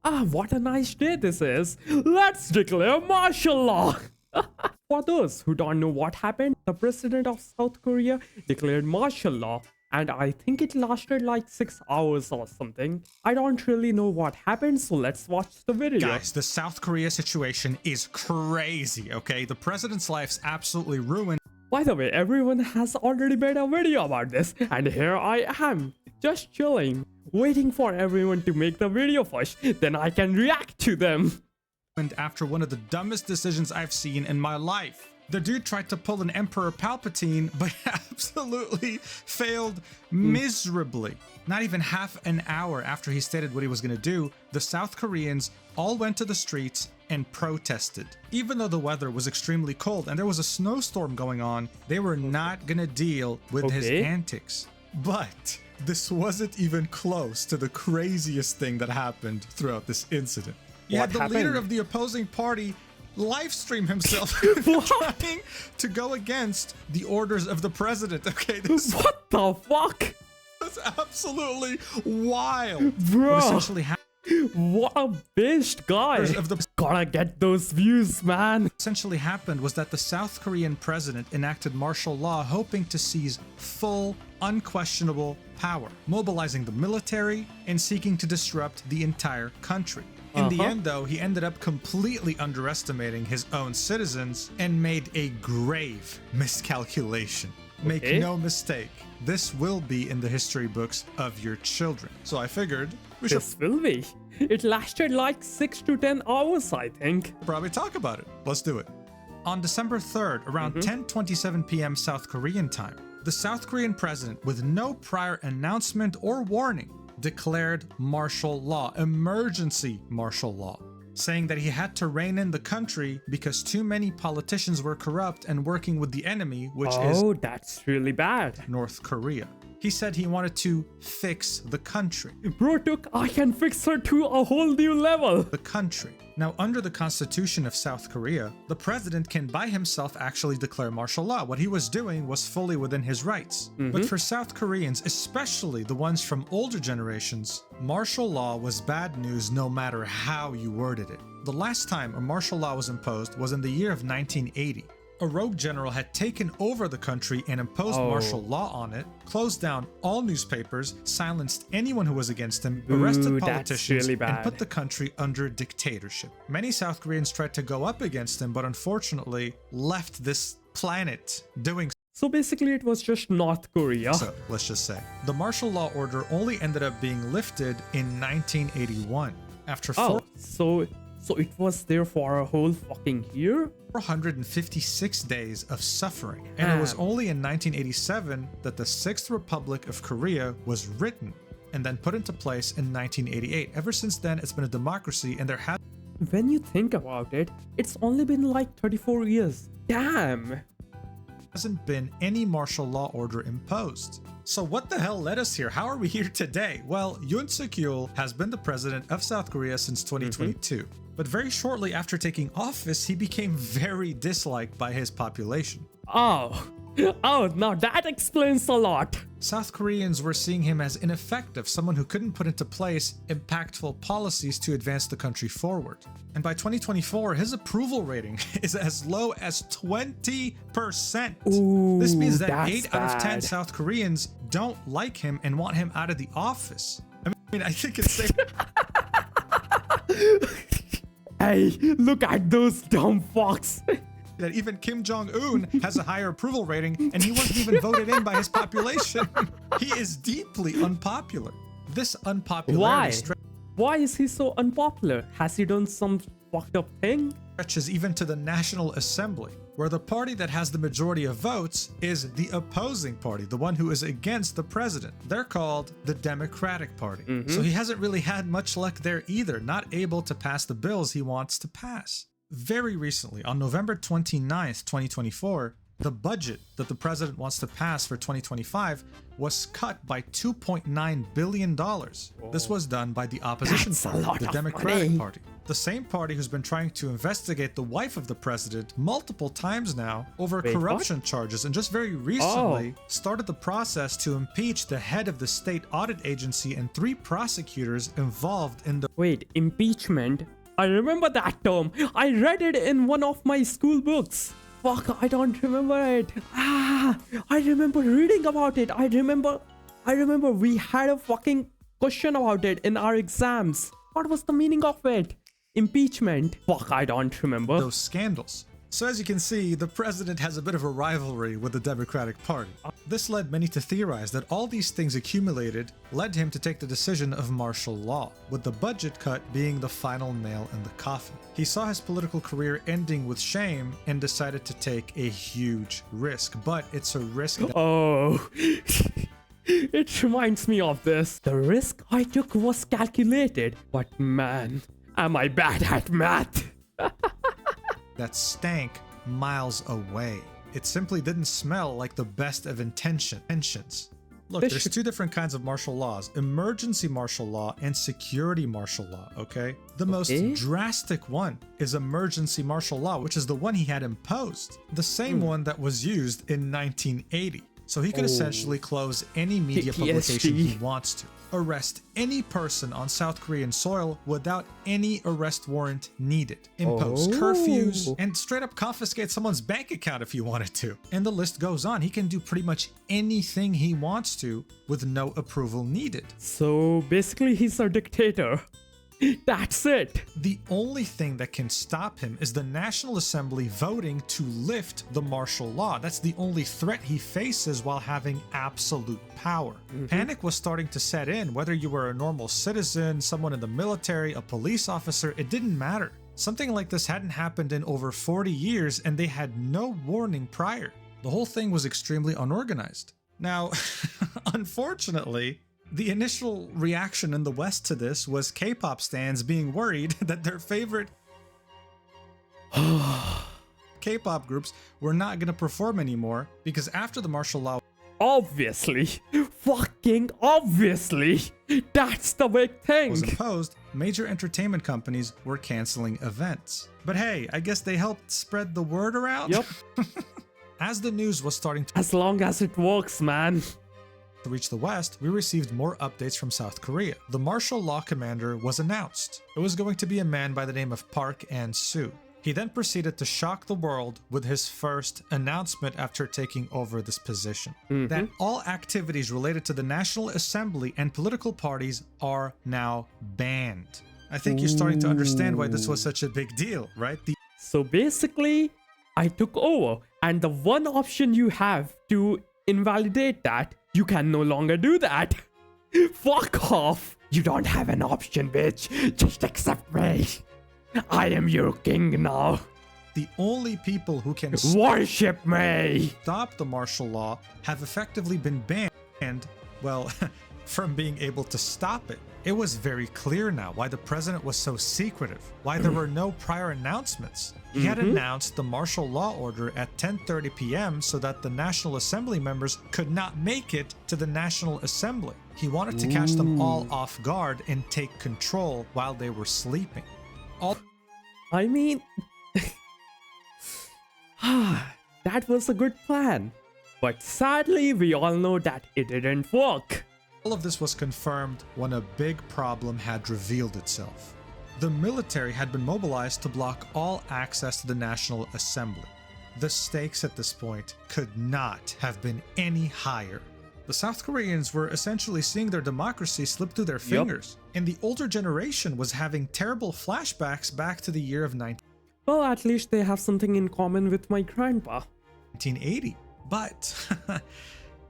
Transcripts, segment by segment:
What a nice day this is. Let's declare martial law. For those who don't know what happened, the president of South Korea declared martial law, and I think it lasted like 6 hours or something. I don't really know what happened, so let's watch the video. Guys, the South Korea situation is crazy, okay? The president's life's absolutely ruined. By the way, everyone has already made a video about this, and here I am, just chilling, waiting for everyone to make the video first, then I can react to them. And after one of the dumbest decisions I've seen in my life. The dude tried to pull an Emperor Palpatine, but absolutely failed miserably. Not even half an hour after he stated what he was going to do, the South Koreans all went to the streets and protested. Even though the weather was extremely cold and there was a snowstorm going on, they were not going to deal with his antics. But this wasn't even close to the craziest thing that happened throughout this incident. You had the leader of the opposing party live stream himself trying to go against the orders of the president. Okay, this What the fuck? is absolutely wild. Bro, What essentially what a beast guy. Gotta get those views, man. happened was that the South Korean president enacted martial law hoping to seize full, unquestionable power, mobilizing the military and seeking to disrupt the entire country. In the end, though, he ended up completely underestimating his own citizens and made a grave miscalculation. Make no mistake, this will be in the history books of your children. So I figured we should This will be. It lasted like 6 to 10 hours, I think. probably talk about it. Let's do it. On December 3rd, around 10:27 p.m. South Korean time, the South Korean president, with no prior announcement or warning, declared martial law, emergency martial law, saying that he had to rein in the country because too many politicians were corrupt and working with the enemy, which is that's really bad. North Korea. He said he wanted to fix the country. Bro took I can fix her to a whole new level. The country. Now, under the Constitution of South Korea, the president can by himself actually declare martial law. What he was doing was fully within his rights. But for South Koreans, especially the ones from older generations, martial law was bad news no matter how you worded it. The last time a martial law was imposed was in the year of 1980. A rogue general had taken over the country and imposed martial law on it, closed down all newspapers, silenced anyone who was against him, arrested politicians, really and put the country under dictatorship. Many South Koreans tried to go up against him, but unfortunately left this planet doing So basically it was just North Korea. so, let's just say. The martial law order only ended up being lifted in 1981. After So it was there for a whole fucking year? 456 days of suffering. And it was only in 1987 that the Sixth Republic of Korea was written and then put into place in 1988. Ever since then, it's been a democracy, and there When you think about it, it's only been like 34 years. Damn! hasn't been any martial law order imposed. So what the hell led us here? How are we here today? Well, Yoon Suk-yeol has been the president of South Korea since 2022. But very shortly after taking office, he became very disliked by his population. Oh, now that explains a lot. South Koreans were seeing him as ineffective, someone who couldn't put into place impactful policies to advance the country forward. And by 2024, his approval rating is as low as 20%. This means that 8 out of 10 South Koreans don't like him and want him out of the office. I mean, I think it's safe. Hey, look at those dumb fucks. That even Kim Jong-un has a higher approval rating, and he wasn't even voted in by his population. He is deeply unpopular. This unpopularity Why is he so unpopular? Has he done some fucked up thing? stretches even to the National Assembly, where the party that has the majority of votes is the opposing party, the one who is against the president. They're called the Democratic Party. So he hasn't really had much luck there either, not able to pass the bills he wants to pass. Very recently, on November 29th, 2024, The budget that the president wants to pass for 2025 was cut by $2.9 billion. This was done by the opposition That's a party, lot the of Democratic money. Party. The same party who's been trying to investigate the wife of the president multiple times now over Wait, what? corruption charges, and just very recently started the process to impeach the head of the state audit agency and 3 prosecutors involved in the Wait, impeachment? I remember that term. I read it in one of my school books. Fuck, I don't remember it. I remember reading about it. I remember we had a fucking question about it in our exams. What was the meaning of it? Impeachment. Fuck, I don't remember. those scandals. So as you can see, the president has a bit of a rivalry with the Democratic Party. This led many to theorize that all these things accumulated led him to take the decision of martial law, with the budget cut being the final nail in the coffin. He saw his political career ending with shame and decided to take a huge risk, but it's a risk that Oh, it reminds me of this. The risk I took was calculated, but man, am I bad at math. that stank miles away. It simply didn't smell like the best of intentions. Look, This there's should- 2 different kinds of martial laws: emergency martial law and security martial law, okay? The most Okay. drastic one is emergency martial law, which is the one he had imposed, the same one that was used in 1980. So he could essentially close any media publication he PTSD. wants to, arrest any person on South Korean soil without any arrest warrant needed, impose curfews, Oh. and straight up confiscate someone's bank account if he wanted to. And the list goes on. He can do pretty much anything he wants to with no approval needed. So basically, he's a dictator. That's it. The only thing that can stop him is the National Assembly voting to lift the martial law. That's the only threat he faces while having absolute power. Panic was starting to set in, whether you were a normal citizen, someone in the military, a police officer, it didn't matter. Something like this hadn't happened in over 40 years, and they had no warning prior. The whole thing was extremely unorganized. Now, unfortunately, the initial reaction in the West to this was K-pop stans being worried that their favorite K-pop groups were not going to perform anymore because after the martial law Obviously. Fucking obviously. That's the big thing. was imposed, major entertainment companies were canceling events. But hey, I guess they helped spread the word around. Yep. As the news was starting to As long as it works, man. reach the West, we received more updates from South Korea. The martial law commander was announced. It was going to be a man by the name of Park An-soo. He then proceeded to shock the world with his first announcement after taking over this position. That all activities related to the National Assembly and political parties are now banned. I think you're starting to understand why this was such a big deal, right? The So basically, I took over, and the one option you have to invalidate that, you can no longer do that. Fuck off. You don't have an option, bitch. Just accept me. I am your king now. the only people who can Worship me. stop the martial law have effectively been banned, well, from being able to stop it. It was very clear now why the president was so secretive, why there were no prior announcements. He had announced the martial law order at 10:30 p.m. so that the National Assembly members could not make it to the National Assembly. He wanted to catch them all off guard and take control while they were sleeping. I mean, that was a good plan. But sadly, we all know that it didn't work. All of this was confirmed when a big problem had revealed itself. The military had been mobilized to block all access to the National Assembly. The stakes at this point could not have been any higher. The South Koreans were essentially seeing their democracy slip through their fingers, and the older generation was having terrible flashbacks back to the year of Well, at least they have something in common with my grandpa. 1980. But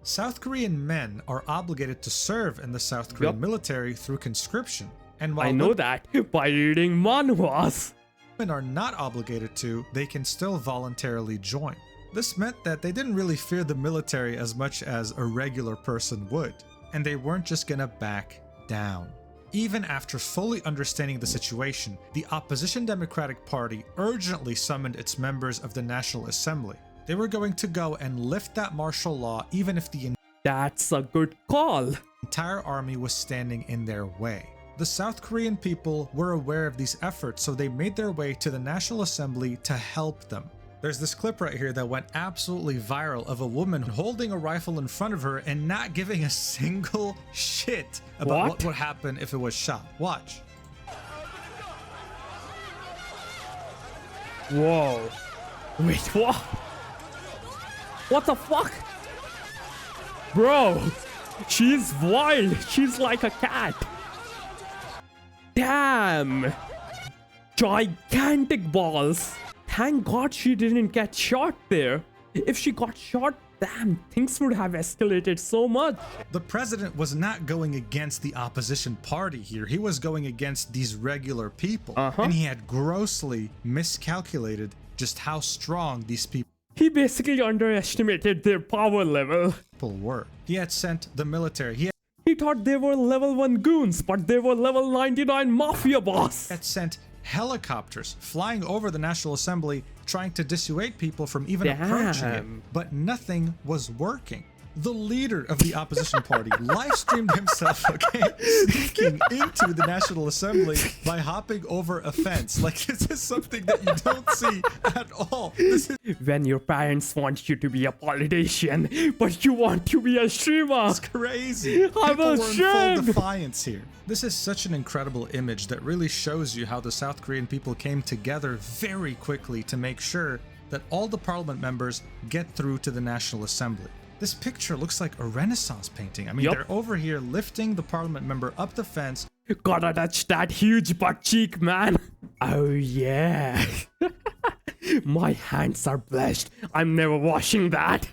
South Korean men are obligated to serve in the South Korean military through conscription. And while I know that by reading manhwas. women are not obligated to, they can still voluntarily join. This meant that they didn't really fear the military as much as a regular person would, and they weren't just gonna back down. Even after fully understanding the situation, the opposition Democratic Party urgently summoned its members of the National Assembly They were going to go and lift that martial law even if the That's a good call. entire army was standing in their way. The South Korean people were aware of these efforts, so they made their way to the National Assembly to help them. There's this clip right here that went absolutely viral of a woman holding a rifle in front of her and not giving a single shit about what would happen if it was shot. Watch. Whoa. Wait, what? What the fuck? Bro, she's wild. She's like a cat. Damn. Gigantic balls. Thank God she didn't get shot there. If she got shot, damn, things would have escalated so much. The president was not going against the opposition party here. He was going against these regular people. And he had grossly miscalculated just how strong these people He basically underestimated their power level. were. He had sent the military. He thought they were level 1 goons, but they were level 99 mafia boss. Had sent helicopters flying over the National Assembly trying to dissuade people from even approaching it, but nothing was working. The leader of the opposition party live streamed himself, sneaking into the National Assembly by hopping over a fence. Like, this is something that you don't see at all. This is When your parents want you to be a politician, but you want to be a streamer. crazy. I'm People were in full ashamed. defiance here. This is such an incredible image that really shows you how the South Korean people came together very quickly to make sure that all the parliament members get through to the National Assembly. This picture looks like a Renaissance painting. I mean, Yup. they're over here lifting the parliament member up the fence. Gotta touch that huge butt cheek, man. Oh yeah. My hands are blessed. I'm never washing that.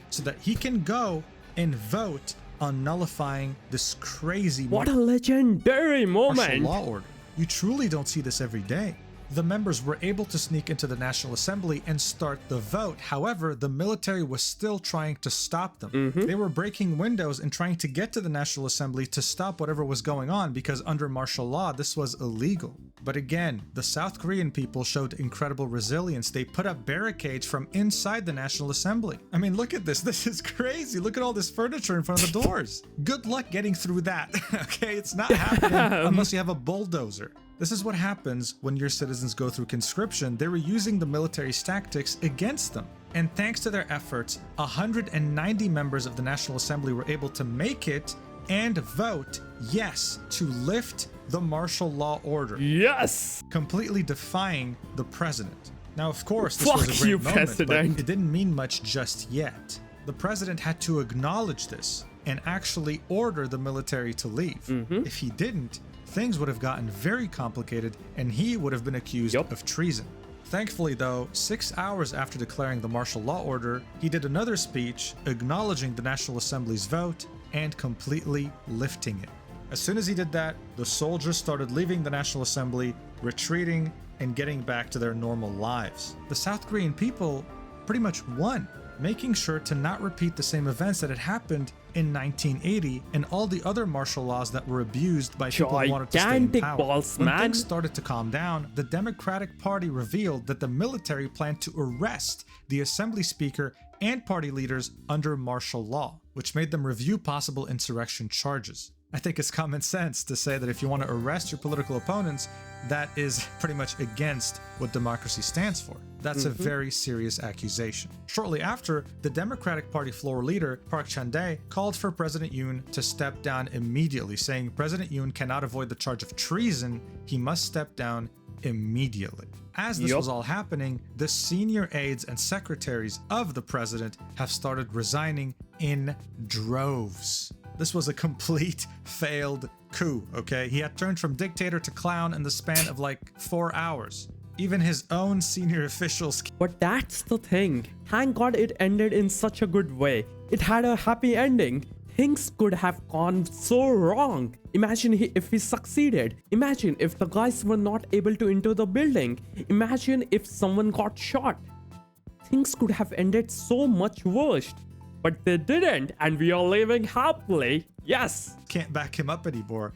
So that he can go and vote on nullifying this crazy What a legendary martial moment. law order. You truly don't see this every day. The members were able to sneak into the National Assembly and start the vote. However, the military was still trying to stop them. They were breaking windows and trying to get to the National Assembly to stop whatever was going on because under martial law, this was illegal. But again, the South Korean people showed incredible resilience. They put up barricades from inside the National Assembly. I mean, look at this. This is crazy. Look at all this furniture in front of the doors. Good luck getting through that. Okay, it's not happening unless you have a bulldozer. This is what happens when your citizens go through conscription. They were using the military's tactics against them. And thanks to their efforts, 190 members of the National Assembly were able to make it and vote yes to lift the martial law order, Yes. completely defying the president. Now, of course, this Fuck was a great you, moment, President. but it didn't mean much just yet. The president had to acknowledge this and actually order the military to leave. If he didn't, things would have gotten very complicated and he would have been accused of treason. Thankfully, though, 6 hours after declaring the martial law order, he did another speech acknowledging the National Assembly's vote and completely lifting it. As soon as he did that, the soldiers started leaving the National Assembly, retreating, and getting back to their normal lives. The South Korean people pretty much won, making sure to not repeat the same events that had happened in 1980 and all the other martial laws that were abused by people who wanted to stay in Gigantic power. balls, When man. things started to calm down, the Democratic Party revealed that the military planned to arrest the Assembly Speaker and party leaders under martial law, which made them review possible insurrection charges. I think it's common sense to say that if you want to arrest your political opponents, that is pretty much against what democracy stands for. That's a very serious accusation. Shortly after, the Democratic Party floor leader, Park Chan-dae, called for President Yoon to step down immediately, saying President Yoon cannot avoid the charge of treason, he must step down immediately. As this was all happening, the senior aides and secretaries of the president have started resigning in droves. This was a complete failed coup, okay? He had turned from dictator to clown in the span of like 4 hours. Even his own senior officials. But that's the thing. Thank God it ended in such a good way. It had a happy ending. Things could have gone so wrong. Imagine if he succeeded. Imagine if the guys were not able to enter the building. Imagine if someone got shot. Things could have ended so much worse. But they didn't, and we are living happily. Yes. Can't back him up anymore.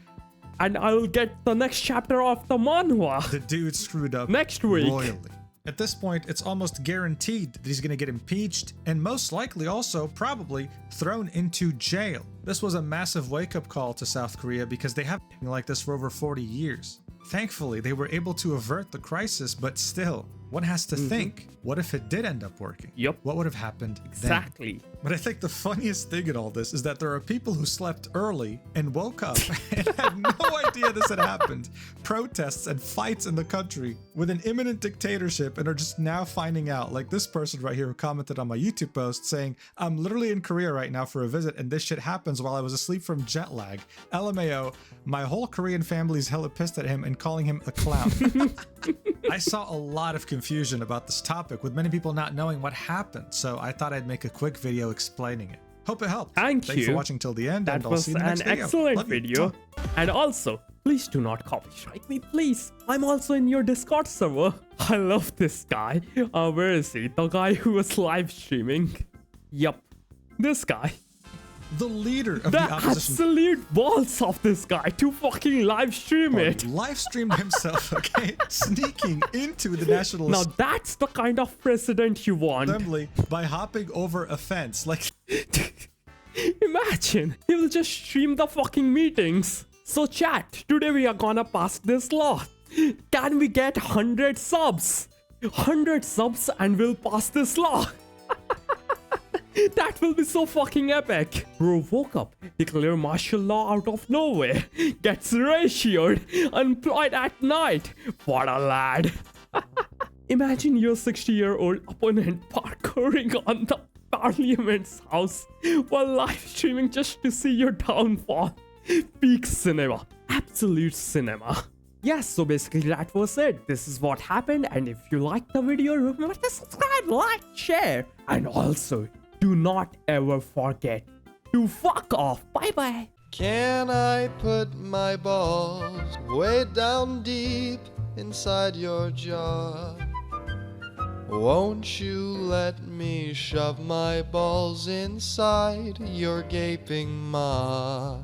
And I'll get the next chapter of the manhwa The dude screwed up next week. royally. At this point, it's almost guaranteed that he's going to get impeached and most likely also probably thrown into jail. This was a massive wake-up call to South Korea because they have been like this for over 40 years. Thankfully, they were able to avert the crisis, but still, one has to think, what if it did end up working? Yep. What would have happened Exactly. then? But I think the funniest thing in all this is that there are people who slept early and woke up and had no idea this had happened. Protests and fights in the country with an imminent dictatorship and are just now finding out. Like this person right here who commented on my YouTube post saying, I'm literally in Korea right now for a visit and this shit happens while I was asleep from jet lag. LMAO, my whole Korean family's hella pissed at him and calling him a clown. I saw a lot of confusion about this topic with many people not knowing what happened, so I thought I'd make a quick video explaining it. Hope it helped. Thank Thanks you for watching till the end, That and I'll was see you in the next an video. excellent Love you. video. And also, please do not copyright me, please. I'm also in your Discord server. I love this guy. Where is he? The guy who was live streaming. Yup. This guy. The leader of The the opposition absolute balls of this guy to fucking live stream it. live streamed himself, okay, sneaking into the National Now that's the kind of president you want. Assembly by hopping over a fence. Like, Imagine, he will just stream the fucking meetings. So chat, today we are gonna pass this law. Can we get 100 subs? 100 subs and we'll pass this law. That will be so fucking epic. Bro woke up, declare martial law out of nowhere, gets ratioed, unemployed at night. What a lad. Imagine your 60-year-old opponent parkouring on the parliament's house while live streaming just to see your downfall. Peak cinema. Absolute cinema. Yes, so basically that was it. This is what happened, and if you liked the video, remember to subscribe, like, share, and also do not ever forget to fuck off. Bye bye. Can I put my balls way down deep inside your jaw? Won't you let me shove my balls inside your gaping maw?